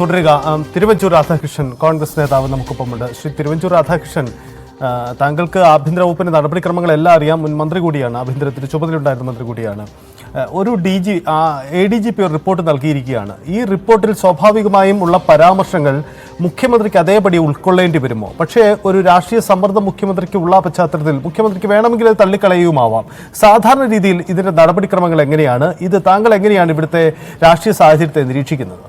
തുടരുക. തിരുവഞ്ചൂർ രാധാകൃഷ്ണൻ കോൺഗ്രസ് നേതാവ് നമുക്കൊപ്പമുണ്ട്. ശ്രീ തിരുവഞ്ചൂർ രാധാകൃഷ്ണൻ, താങ്കൾക്ക് ആഭ്യന്തര വകുപ്പിന്റെ നടപടിക്രമങ്ങളെല്ലാം അറിയാം. മുൻ മന്ത്രി കൂടിയാണ്, ആഭ്യന്തരത്തിന് ചുമതലയുണ്ടായിരുന്ന മന്ത്രി കൂടിയാണ്. ഒരു ADGP ഒരു റിപ്പോർട്ട് നൽകിയിരിക്കുകയാണ്. ഈ റിപ്പോർട്ടിൽ സ്വാഭാവികമായും ഉള്ള പരാമർശങ്ങൾ മുഖ്യമന്ത്രിക്ക് അതേപടി ഉൾക്കൊള്ളേണ്ടി വരുമോ? പക്ഷേ ഒരു രാഷ്ട്രീയ സമ്മർദ്ദം മുഖ്യമന്ത്രിക്ക് ഉള്ള പശ്ചാത്തലത്തിൽ മുഖ്യമന്ത്രിക്ക് വേണമെങ്കിൽ അത് തള്ളിക്കളയുമാവാം. സാധാരണ രീതിയിൽ ഇതിന്റെ നടപടിക്രമങ്ങൾ എങ്ങനെയാണ്? ഇത് താങ്കൾ എങ്ങനെയാണ് ഇവിടുത്തെ രാഷ്ട്രീയ സാഹചര്യത്തെ നിരീക്ഷിക്കുന്നത്?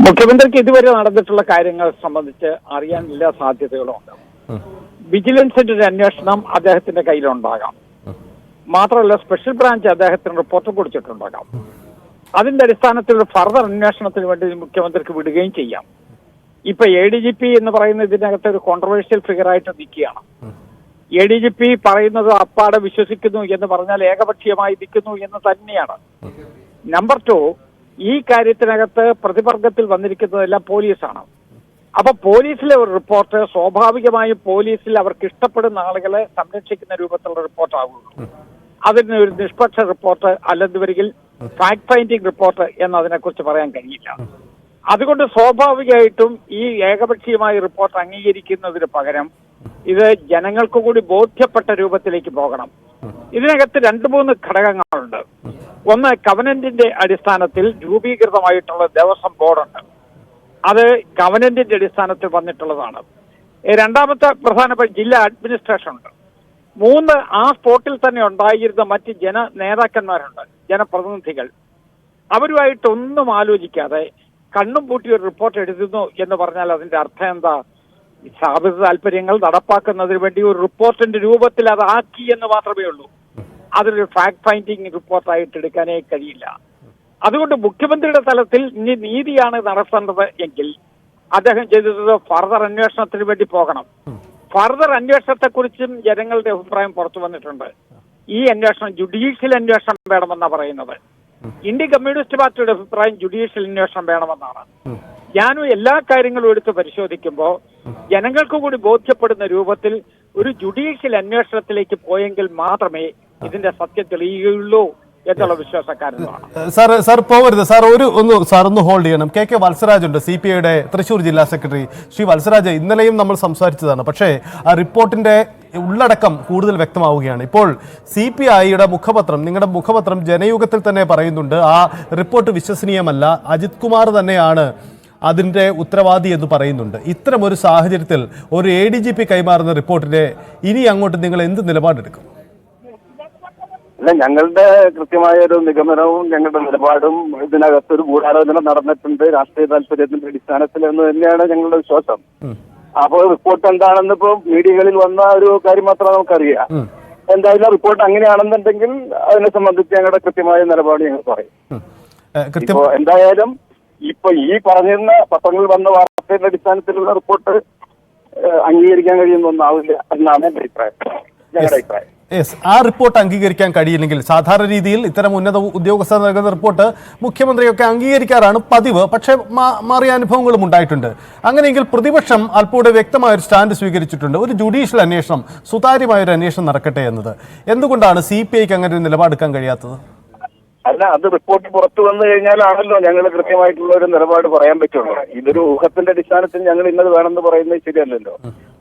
മുഖ്യമന്ത്രിക്ക് ഇതുവരെ നടന്നിട്ടുള്ള കാര്യങ്ങൾ സംബന്ധിച്ച് അറിയാൻ എല്ലാ സാധ്യതകളും ഉണ്ട്. വിജിലൻസിന്റെ ഒരു അന്വേഷണം അദ്ദേഹത്തിന്റെ കയ്യിലുണ്ടാകാം. മാത്രമല്ല, സ്പെഷ്യൽ ബ്രാഞ്ച് അദ്ദേഹത്തിന് റിപ്പോർട്ട് കൊടുത്തിട്ടുണ്ടാകാം. അതിന്റെ അടിസ്ഥാനത്തിൽ ഒരു ഫർദർ അന്വേഷണത്തിന് വേണ്ടി മുഖ്യമന്ത്രിക്ക് വിടുകയും ചെയ്യാം. ഇപ്പൊ ADGP എന്ന് പറയുന്ന ഇതിനകത്ത് ഒരു കോൺട്രവേഴ്ഷ്യൽ ഫിഗർ ആയിട്ട് നിൽക്കുകയാണ്. ADGP പറയുന്നത് അപ്പാടെ വിശ്വസിക്കുന്നു എന്ന് പറഞ്ഞാൽ ഏകപക്ഷീയമായി നിൽക്കുന്നു എന്ന് തന്നെയാണ്. നമ്പർ 2, ഈ കാര്യത്തിനകത്ത് പ്രതിവർഗത്തിൽ വന്നിരിക്കുന്നതെല്ലാം പോലീസാണ്. അപ്പൊ പോലീസിലെ ഒരു റിപ്പോർട്ട് സ്വാഭാവികമായും പോലീസിൽ അവർക്ക് ഇഷ്ടപ്പെടുന്ന ആളുകളെ സംരക്ഷിക്കുന്ന രൂപത്തിലുള്ള റിപ്പോർട്ടാകുള്ളൂ. അതിന് ഒരു നിഷ്പക്ഷ റിപ്പോർട്ട് അല്ലെങ്കിൽ ഫാക്ട് ഫൈൻഡിങ് റിപ്പോർട്ട് എന്നതിനെ കുറിച്ച് പറയാൻ കഴിയില്ല. അതുകൊണ്ട് സ്വാഭാവികമായിട്ടും ഈ ഏകപക്ഷീയമായ റിപ്പോർട്ട് അംഗീകരിക്കുന്നതിന് പകരം ഇത് ജനങ്ങൾക്ക് കൂടി ബോധ്യപ്പെട്ട രൂപത്തിലേക്ക് പോകണം. ഇതിനകത്ത് 2-3 ഘടകങ്ങളുണ്ട്. ഒന്ന്, കവനന്റിന്റെ അടിസ്ഥാനത്തിൽ രൂപീകൃതമായിട്ടുള്ള ദേവസ്വം ബോർഡുണ്ട്. അത് കവനന്റിന്റെ അടിസ്ഥാനത്തിൽ വന്നിട്ടുള്ളതാണ്. രണ്ടാമത്തെ പ്രധാനപ്പെട്ട ജില്ലാ അഡ്മിനിസ്ട്രേഷൻ ഉണ്ട്. 3, ആ സ്പോട്ടിൽ തന്നെ ഉണ്ടായിരുന്ന മറ്റ് നേതാക്കന്മാരുണ്ട്, ജനപ്രതിനിധികൾ. അവരുമായിട്ടൊന്നും ആലോചിക്കാതെ കണ്ണും പൂട്ടി ഒരു റിപ്പോർട്ട് എഴുതുന്നു എന്ന് പറഞ്ഞാൽ അതിന്റെ അർത്ഥം എന്താ? സ്ഥാപിത താല്പര്യങ്ങൾ നടപ്പാക്കുന്നതിന് വേണ്ടി ഒരു റിപ്പോർട്ടിന്റെ രൂപത്തിൽ അത് ആക്കി എന്ന് മാത്രമേ ഉള്ളൂ. അതൊരു ഫാക്ട് ഫൈൻഡിങ് റിപ്പോർട്ടായിട്ട് എടുക്കാനേ കഴിയില്ല. അതുകൊണ്ട് മുഖ്യമന്ത്രിയുടെ തലത്തിൽ ഇനി നീതിയാണ് നടത്തേണ്ടത് എങ്കിൽ അദ്ദേഹം ചെയ്തത് ഫർദർ അന്വേഷണത്തിന് വേണ്ടി പോകണം. ഫർദർ അന്വേഷണത്തെക്കുറിച്ചും ജനങ്ങളുടെ അഭിപ്രായം പുറത്തു വന്നിട്ടുണ്ട്. ഈ അന്വേഷണം ജുഡീഷ്യൽ അന്വേഷണം വേണമെന്നാണ് പറയുന്നത്. ഇന്ത്യൻ കമ്മ്യൂണിസ്റ്റ് പാർട്ടിയുടെ അഭിപ്രായം ജുഡീഷ്യൽ അന്വേഷണം വേണമെന്നാണ്. ഞാനും എല്ലാ കാര്യങ്ങളും എടുത്ത് പരിശോധിക്കുമ്പോൾ ജനങ്ങൾക്ക് കൂടി ബോധ്യപ്പെടുന്ന രൂപത്തിൽ ഒരു ജുഡീഷ്യൽ അന്വേഷണത്തിലേക്ക് പോയെങ്കിൽ മാത്രമേ ഇതിന്റെ സത്യം തെളിയുകയുള്ളൂ എന്നുള്ള വിശ്വാസക്കാരനാണ്. സാർ പോകരുത് സാർ, ഒന്ന് ഹോൾഡ് ചെയ്യണം. കെ വത്സരാജ് ഉണ്ട്, CPIയുടെ തൃശ്ശൂർ ജില്ലാ സെക്രട്ടറി. ശ്രീ വത്സരാജ്, ഇന്നലെയും നമ്മൾ സംസാരിച്ചതാണ്. പക്ഷേ ആ റിപ്പോർട്ടിന്റെ ഉള്ളടക്കം കൂടുതൽ വ്യക്തമാവുകയാണ്. ഇപ്പോൾ CPIയുടെ മുഖപത്രം, നിങ്ങളുടെ മുഖപത്രം ജനയുഗത്തിൽ തന്നെ പറയുന്നുണ്ട് ആ റിപ്പോർട്ട് വിശ്വസനീയമല്ല, അജിത് കുമാർ തന്നെയാണ് അതിൻ്റെ ഉത്തരവാദി എന്ന് പറയുന്നുണ്ട്. ഇത്തരമൊരു സാഹചര്യത്തിൽ ഒരു ADGP കൈമാറുന്ന റിപ്പോർട്ടിന്റെ ഇനി അങ്ങോട്ട് നിങ്ങൾ എന്ത് നിലപാടെടുക്കും? അല്ല, ഞങ്ങളുടെ കൃത്യമായ ഒരു നിഗമനവും ഞങ്ങളുടെ നിലപാടും ഇതിനകത്തൊരു ഗൂഢാലോചന നടന്നിട്ടുണ്ട് രാഷ്ട്രീയ താല്പര്യത്തിന്റെ അടിസ്ഥാനത്തിൽ എന്ന് തന്നെയാണ് ഞങ്ങളുടെ വിശ്വാസം. അപ്പോൾ റിപ്പോർട്ട് എന്താണെന്ന് ഇപ്പോൾ മീഡിയകളിൽ വന്ന ഒരു കാര്യം മാത്രമേ നമുക്കറിയാം. എന്തായാലും റിപ്പോർട്ട് അങ്ങനെയാണെന്നുണ്ടെങ്കിൽ അതിനെ സംബന്ധിച്ച് ഞങ്ങളുടെ കൃത്യമായ നിലപാട് ഞങ്ങൾ പറയും. ഇപ്പോ എന്തായാലും ഇപ്പൊ ഈ പറഞ്ഞിരുന്ന പത്രങ്ങളിൽ വന്ന വാർത്തയുടെ അടിസ്ഥാനത്തിലുള്ള റിപ്പോർട്ട് അംഗീകരിക്കാൻ കഴിയുന്ന ഒന്നാവില്ല എന്നാണ് എന്റെ അഭിപ്രായം, ഞങ്ങളുടെ അഭിപ്രായം. ആ റിപ്പോർട്ട് അംഗീകരിക്കാൻ കഴിയില്ലെങ്കിൽ സാധാരണ രീതിയിൽ ഇത്തരം ഉന്നത ഉദ്യോഗസ്ഥർ നൽകുന്ന റിപ്പോർട്ട് മുഖ്യമന്ത്രിയൊക്കെ അംഗീകരിക്കാറാണ് പതിവ്. പക്ഷേ മാറിയ അനുഭവങ്ങളും ഉണ്ടായിട്ടുണ്ട്. അങ്ങനെയെങ്കിൽ പ്രതിപക്ഷം അല്പൂടെ വ്യക്തമായ ഒരു സ്റ്റാൻഡ് സ്വീകരിച്ചിട്ടുണ്ട്. ഒരു ജുഡീഷ്യൽ അന്വേഷണം, സുതാര്യമായ ഒരു അന്വേഷണം നടക്കട്ടെ എന്നത്. എന്തുകൊണ്ടാണ് CPIക്ക് അങ്ങനെ ഒരു നിലപാടെടുക്കാൻ കഴിയാത്തത്? അല്ല, അത് റിപ്പോർട്ട് പുറത്തു വന്നു കഴിഞ്ഞാലാണല്ലോ ഞങ്ങൾ കൃത്യമായിട്ടുള്ള ഒരു നിലപാട് പറയാൻ പറ്റുള്ളൂ. ഇതൊരു ഊഹത്തിന്റെ അടിസ്ഥാനത്തിൽ ഞങ്ങൾ ഇന്നത് വേണമെന്ന് പറയുന്നത് ശരിയല്ലല്ലോ.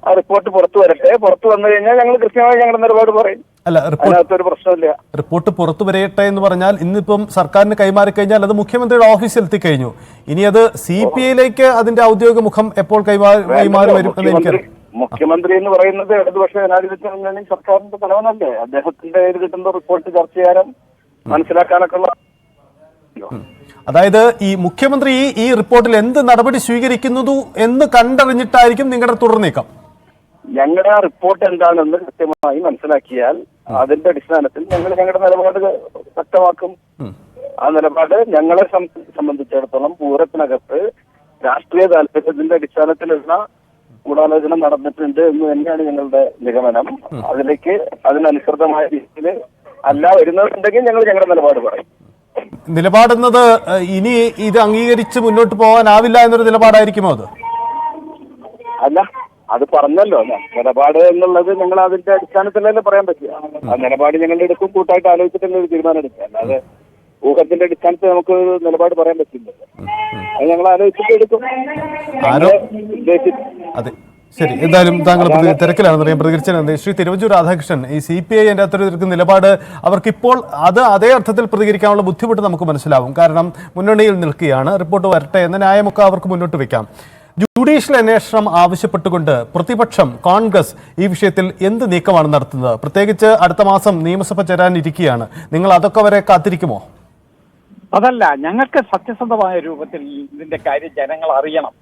ആ റിപ്പോർട്ട് പുറത്തു വരട്ടെ, പുറത്തു വന്നു കഴിഞ്ഞാൽ ഞങ്ങൾ കൃത്യമായി ഞങ്ങളുടെ നിലപാട് പറയും. അല്ല, അതിനകത്തൊരു പ്രശ്നമില്ല. റിപ്പോർട്ട് പുറത്തു വരട്ടെ എന്ന് പറഞ്ഞാൽ ഇന്നിപ്പം സർക്കാരിന് കൈമാറി കഴിഞ്ഞാൽ അത് മുഖ്യമന്ത്രിയുടെ ഓഫീസിൽ എത്തിക്കഴിഞ്ഞു. ഇനി അത് CPIയിലേക്ക് അതിന്റെ ഔദ്യോഗിക മുഖം എപ്പോൾ കൈമാറി വരും എന്ന് എനിക്കറിയാം. മുഖ്യമന്ത്രി എന്ന് പറയുന്നത് ഇടതുപക്ഷ ജനാധിപത്യ മുന്നണി സർക്കാരിന്റെ തലവനല്ലേ. അദ്ദേഹത്തിന്റെ കയ്യിൽ കിട്ടുന്ന റിപ്പോർട്ട് ചർച്ച ചെയ്യാനും മനസ്സിലാക്കാനൊക്കെ ഉള്ള. അതായത് ഈ മുഖ്യമന്ത്രി ഈ റിപ്പോർട്ടിൽ എന്ത് നടപടി സ്വീകരിക്കുന്നു എന്ന് കണ്ടറിഞ്ഞിട്ടായിരിക്കും നിങ്ങളുടെ തുടർ നീക്കം. ഞങ്ങളുടെ ആ റിപ്പോർട്ട് എന്താണെന്ന് കൃത്യമായി മനസ്സിലാക്കിയാൽ അതിന്റെ അടിസ്ഥാനത്തിൽ ഞങ്ങൾ ഞങ്ങളുടെ നിലപാട് വ്യക്തമാക്കും. ആ നിലപാട് ഞങ്ങളെ സംബന്ധിച്ചിടത്തോളം പൂരത്തിനകത്ത് രാഷ്ട്രീയ താല്പര്യത്തിന്റെ അടിസ്ഥാനത്തിലുള്ള ഗൂഢാലോചന നടന്നിട്ടുണ്ട് എന്ന് തന്നെയാണ് ഞങ്ങളുടെ നിഗമനം. അതിനനുസൃതമായ രീതിയിൽ അല്ല വരുന്നതുണ്ടെങ്കിൽ ഞങ്ങൾ ഞങ്ങളുടെ നിലപാട് പറയും. നിലപാടെന്നത് ഇനി ഇത് അംഗീകരിച്ച് മുന്നോട്ട് പോകാനാവില്ല എന്നൊരു നിലപാടായിരിക്കുമോ അത്? അല്ല, അത് പറഞ്ഞല്ലോ, നിലപാട് എന്നുള്ളത് ഞങ്ങൾ അതിന്റെ അടിസ്ഥാനത്തിലല്ലേ പറയാൻ പറ്റുക. ആ നിലപാട് ഞങ്ങളുടെ എടുക്കും കൂട്ടായിട്ട് ആലോചിച്ചിട്ടുള്ള ഒരു തീരുമാനം എടുക്കുക. അല്ലാതെ ഊഹത്തിന്റെ അടിസ്ഥാനത്തിൽ നമുക്ക് ഒരു നിലപാട് പറയാൻ പറ്റില്ല. അത് ഞങ്ങൾ ആലോചിച്ചിട്ട് എടുക്കും. അതെ, ശരി. എന്തായാലും താങ്കൾ തിരക്കിലാണെന്ന് ഞാൻ പ്രതികരിച്ചത്. ശ്രീ തിരുവഞ്ചൂർ രാധാകൃഷ്ണൻ, ഈ CPI എൻ്റെ അത്തരത്തിലൊരു നിലപാട് അവർക്കിപ്പോൾ അത് അതേ അർത്ഥത്തിൽ പ്രതികരിക്കാനുള്ള ബുദ്ധിമുട്ട് നമുക്ക് മനസ്സിലാവും. കാരണം മുന്നണിയിൽ നിൽക്കുകയാണ്, റിപ്പോർട്ട് വരട്ടെ എന്ന ന്യായമൊക്കെ അവർക്ക് മുന്നോട്ട് വയ്ക്കാം. ജുഡീഷ്യൽ അന്വേഷണം ആവശ്യപ്പെട്ടുകൊണ്ട് പ്രതിപക്ഷം കോൺഗ്രസ് ഈ വിഷയത്തിൽ എന്ത് നീക്കമാണ് നടത്തുന്നത്? പ്രത്യേകിച്ച് അടുത്ത മാസം നിയമസഭ ചേരാനിരിക്കുകയാണ്. നിങ്ങൾ അതൊക്കെ വരെ കാത്തിരിക്കുമോ? അതല്ല, ഞങ്ങൾക്ക് സത്യസന്ധമായ രൂപത്തിൽ ഇതിന്റെ കാര്യം ജനങ്ങൾ അറിയണം.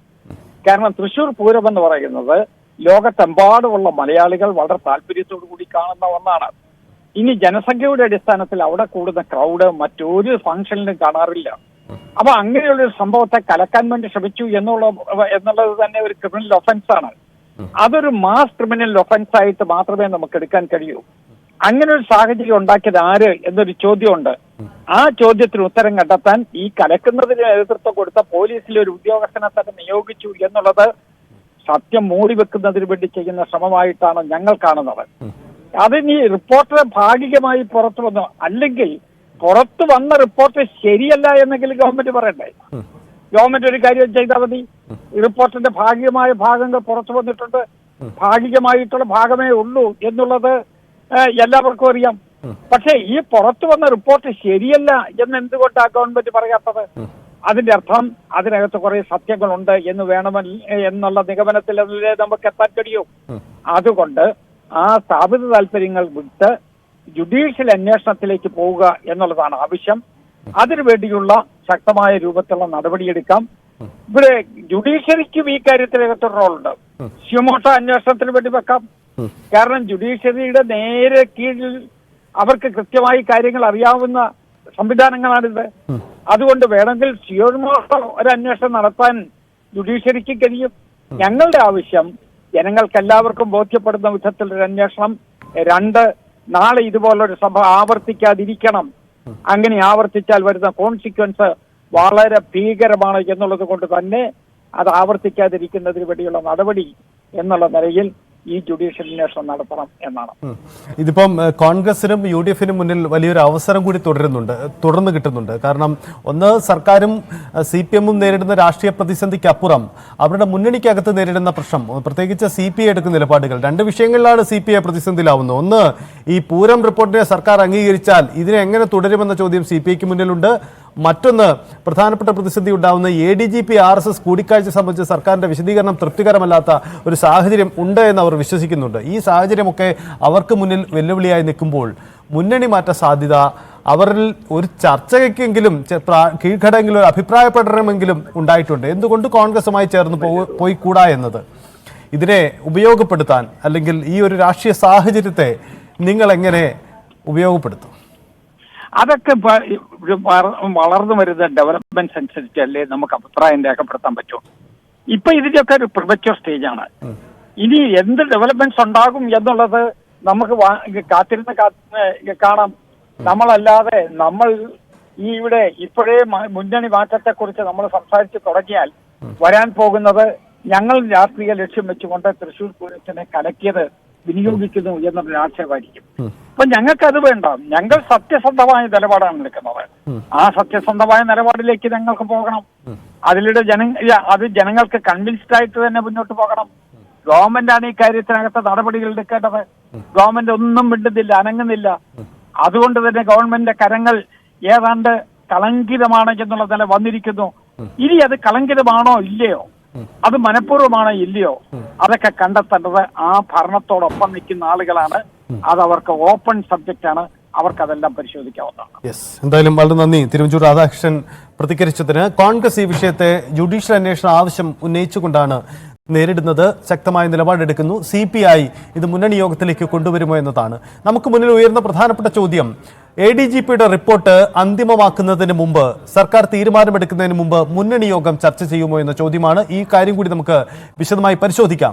കാരണം തൃശൂർ പൂരം എന്ന് പറയുന്നത് ലോകത്തെമ്പാടുമുള്ള മലയാളികൾ വളരെ താല്പര്യത്തോടു കൂടി കാണുന്ന ഒന്നാണ്. ഇനി ജനസംഖ്യയുടെ അടിസ്ഥാനത്തിൽ അവിടെ കൂടുന്ന ക്രൗഡ് മറ്റൊരു ഫംഗ്ഷനിലും കാണാറില്ല. അപ്പൊ അങ്ങനെയുള്ളൊരു സംഭവത്തെ കലക്കാൻ വേണ്ടി ശ്രമിച്ചു എന്നുള്ളത് തന്നെ ഒരു ക്രിമിനൽ ഒഫൻസ് ആണ്. അതൊരു മാസ് ക്രിമിനൽ ഒഫൻസ് ആയിട്ട് മാത്രമേ നമുക്ക് എടുക്കാൻ കഴിയൂ. അങ്ങനെ ഒരു സാഹചര്യം ഉണ്ടാക്കിയത് ആര് എന്നൊരു ചോദ്യമുണ്ട്. ആ ചോദ്യത്തിന് ഉത്തരം കണ്ടെത്താൻ ഈ കലക്കുന്നതിന് നേതൃത്വം കൊടുത്ത പോലീസിലെ ഒരു ഉദ്യോഗസ്ഥനെ തന്നെ നിയോഗിച്ചു എന്നുള്ളത് സത്യം മൂടിവെക്കുന്നതിന് വേണ്ടി ചെയ്യുന്ന ശ്രമമായിട്ടാണ് ഞങ്ങൾ കാണുന്നത്. അതിന് ഈ റിപ്പോർട്ട് ഭാഗികമായി പുറത്തു വന്നു, അല്ലെങ്കിൽ പുറത്തു വന്ന റിപ്പോർട്ട് ശരിയല്ല എന്നെങ്കിലും ഗവൺമെന്റ് പറയണ്ടേ? ഗവൺമെന്റ് ഒരു കാര്യം ചെയ്താൽ മതി. റിപ്പോർട്ടിന്റെ ഭാഗികമായ ഭാഗങ്ങൾ പുറത്തു വന്നിട്ടുണ്ട്, ഭാഗികമായിട്ടുള്ള ഭാഗമേ ഉള്ളൂ എന്നുള്ളത് എല്ലാവർക്കും അറിയാം. പക്ഷേ ഈ പുറത്തു വന്ന റിപ്പോർട്ട് ശരിയല്ല എന്ന് എന്തുകൊണ്ടാണ് ഗവൺമെന്റ് പറയാത്തത്? അതിന്റെ അർത്ഥം അതിനകത്ത് കുറെ സത്യങ്ങളുണ്ട് എന്ന് എന്നുള്ള നിഗമനത്തിലല്ലേ നമുക്ക് എത്താൻ കഴിയൂ. അതുകൊണ്ട് ആ സ്ഥാപിത താല്പര്യങ്ങൾ വിട്ട് ജുഡീഷ്യൽ അന്വേഷണത്തിലേക്ക് പോവുക എന്നുള്ളതാണ് ആവശ്യം. അതിനുവേണ്ടിയുള്ള ശക്തമായ രൂപത്തിലുള്ള നടപടിയെടുക്കാം. ഇവിടെ ജുഡീഷ്യറിക്കും ഈ കാര്യത്തിനകത്തൊരു റോളുണ്ട്. സ്യൂമോട്ടോ അന്വേഷണത്തിന് വേണ്ടി വെക്കാം. കാരണം ജുഡീഷ്യറിയുടെ നേരെ കീഴിൽ അവർക്ക് കൃത്യമായി കാര്യങ്ങൾ അറിയാവുന്ന സംവിധാനങ്ങളാണിത്. അതുകൊണ്ട് വേണമെങ്കിൽ സ്യൂമോട്ടോ ഒരു അന്വേഷണം നടത്താൻ ജുഡീഷ്യറിക്ക് കഴിയും. ഞങ്ങളുടെ ആവശ്യം ജനങ്ങൾക്കെല്ലാവർക്കും ബോധ്യപ്പെടുന്ന വിധത്തിലൊരു അന്വേഷണം. 2, നാളെ ഇതുപോലൊരു സംഭവം ആവർത്തിക്കാതിരിക്കണം. അങ്ങനെ ആവർത്തിച്ചാൽ വരുന്ന കോൺസിക്വൻസ് വളരെ ഭീകരമാണ് എന്നുള്ളത് കൊണ്ട് തന്നെ അത് ആവർത്തിക്കാതിരിക്കുന്നതിന് വേണ്ടിയുള്ള നടപടി എന്നുള്ള നിലയിൽ ഈ ജുഡീഷ്യൽ അന്വേഷണം നടത്തണം എന്നാണ്. ഇതിപ്പം കോൺഗ്രസിനും UDF-നും മുന്നിൽ വലിയൊരു അവസരം കൂടി തുടർന്ന് കിട്ടുന്നുണ്ട്. കാരണം ഒന്ന്, സർക്കാരും CPM-ഉം നേരിടുന്ന രാഷ്ട്രീയ പ്രതിസന്ധിക്കപ്പുറം അവരുടെ മുന്നണിക്കകത്ത് നേരിടുന്ന പ്രശ്നം, പ്രത്യേകിച്ച് CPI എടുക്കുന്ന നിലപാടുകൾ, 2 വിഷയങ്ങളിലാണ് CPI പ്രതിസന്ധിയിലാവുന്നത്. ഒന്ന്, ഈ പൂരം റിപ്പോർട്ടിനെ സർക്കാർ അംഗീകരിച്ചാൽ ഇതിനെ എങ്ങനെ തുടരുമെന്ന ചോദ്യം CPIക്ക് മുന്നിലുണ്ട്. മറ്റൊന്ന്, പ്രധാനപ്പെട്ട പ്രതിസന്ധി ഉണ്ടാവുന്ന ADGP RSS കൂടിക്കാഴ്ച സംബന്ധിച്ച് സർക്കാരിന്റെ വിശദീകരണം തൃപ്തികരമല്ലാത്ത ഒരു സാഹചര്യം ഉണ്ട് എന്ന് അവർ വിശ്വസിക്കുന്നുണ്ട്. ഈ സാഹചര്യമൊക്കെ അവർക്ക് മുന്നിൽ വെല്ലുവിളിയായി നിൽക്കുമ്പോൾ മുന്നണി മാറ്റ സാധ്യത, അവരിൽ ഒരു ചർച്ചയ്ക്കെങ്കിലും കീഴ്ഘടകെങ്കിലും ഒരു അഭിപ്രായ പ്രകടനമെങ്കിലും ഉണ്ടായിട്ടുണ്ട്. എന്തുകൊണ്ട് കോൺഗ്രസുമായി ചേർന്ന് പോയി കൂടാ എന്നത്, ഇതിനെ ഉപയോഗപ്പെടുത്താൻ അല്ലെങ്കിൽ ഈ ഒരു രാഷ്ട്രീയ സാഹചര്യത്തെ നിങ്ങൾ എങ്ങനെ ഉപയോഗപ്പെടുത്തും? അതൊക്കെ വളർന്നു വരുന്ന ഡെവലപ്മെന്റ്സ് അനുസരിച്ചല്ലേ നമുക്ക് അഭിപ്രായം രേഖപ്പെടുത്താൻ പറ്റും. ഇപ്പൊ ഇതിന്റെയൊക്കെ ഒരു പ്രിമച്വർ സ്റ്റേജാണ്. ഇനി എന്ത് ഡെവലപ്മെന്റ്സ് ഉണ്ടാകും എന്നുള്ളത് നമുക്ക് കാത്തിരുന്ന് കാണാം. നമ്മളല്ലാതെ നമ്മൾ ഇവിടെ ഇപ്പോഴേ മുന്നണി മാറ്റത്തെ കുറിച്ച് നമ്മൾ സംസാരിച്ച് തുടങ്ങിയാൽ വരാൻ പോകുന്നത് ഞങ്ങൾ രാഷ്ട്രീയ ലക്ഷ്യം വെച്ചുകൊണ്ട് തൃശൂർ പൂരത്തിനെ കലക്കിയത് വിനിയോഗിക്കുന്നു എന്നൊരു ആക്ഷേപമായിരിക്കും. അപ്പൊ ഞങ്ങൾക്കത് വേണ്ട. ഞങ്ങൾ സത്യസന്ധമായ നിലപാടാണ് എടുക്കുന്നത്. ആ സത്യസന്ധമായ നിലപാടിലേക്ക് ഞങ്ങൾക്ക് പോകണം. അതിലൂടെ അത് ജനങ്ങൾക്ക് കൺവിൻസ്ഡ് ആയിട്ട് തന്നെ മുന്നോട്ട് പോകണം. ഗവൺമെന്റാണ് ഈ കാര്യത്തിനകത്ത് നടപടികൾ എടുക്കേണ്ടത്. ഗവൺമെന്റ് ഒന്നും മിണ്ടുന്നില്ല, അനങ്ങുന്നില്ല. അതുകൊണ്ട് തന്നെ ഗവൺമെന്റിന്റെ കരങ്ങൾ ഏതാണ്ട് കളങ്കിതമാണ് എന്നുള്ള നില വന്നിരിക്കുന്നു. ഇനി അത് കളങ്കിതമാണോ ഇല്ലയോ, അത് മനഃപൂർവ്വമാണോ ഇല്ലയോ, അതൊക്കെ കണ്ടെത്തേണ്ടത് ആ ഭരണത്തോടൊപ്പം നിൽക്കുന്ന ആളുകളാണ്. അത് അവർക്ക് ഓപ്പൺ സബ്ജക്റ്റ് ആണ്. അവർക്കതെല്ലാം പരിശോധിക്കാവുന്നതാണ്. എന്തായാലും വളരെ നന്ദി തിരുവഞ്ചൂർ രാധാകൃഷ്ണൻ പ്രതികരിച്ചതിന്. കോൺഗ്രസ് ഈ വിഷയത്തെ ജുഡീഷ്യൽ അന്വേഷണ ആവശ്യം ഉന്നയിച്ചുകൊണ്ടാണ് നേരിടുന്നത്. ശക്തമായ നിലപാടെടുക്കുന്നു. CPI ഇത് മുന്നണി യോഗത്തിലേക്ക് കൊണ്ടുവരുമോ എന്നതാണ് നമുക്ക് മുന്നിൽ ഉയർന്ന പ്രധാനപ്പെട്ട ചോദ്യം. ADGP-യുടെ റിപ്പോർട്ട് അന്തിമമാക്കുന്നതിന് മുമ്പ്, സർക്കാർ തീരുമാനമെടുക്കുന്നതിന് മുമ്പ് മുന്നണി യോഗം ചർച്ച ചെയ്യുമോ എന്ന ചോദ്യമാണ്. ഈ കാര്യം കൂടി നമുക്ക് വിശദമായി പരിശോധിക്കാം.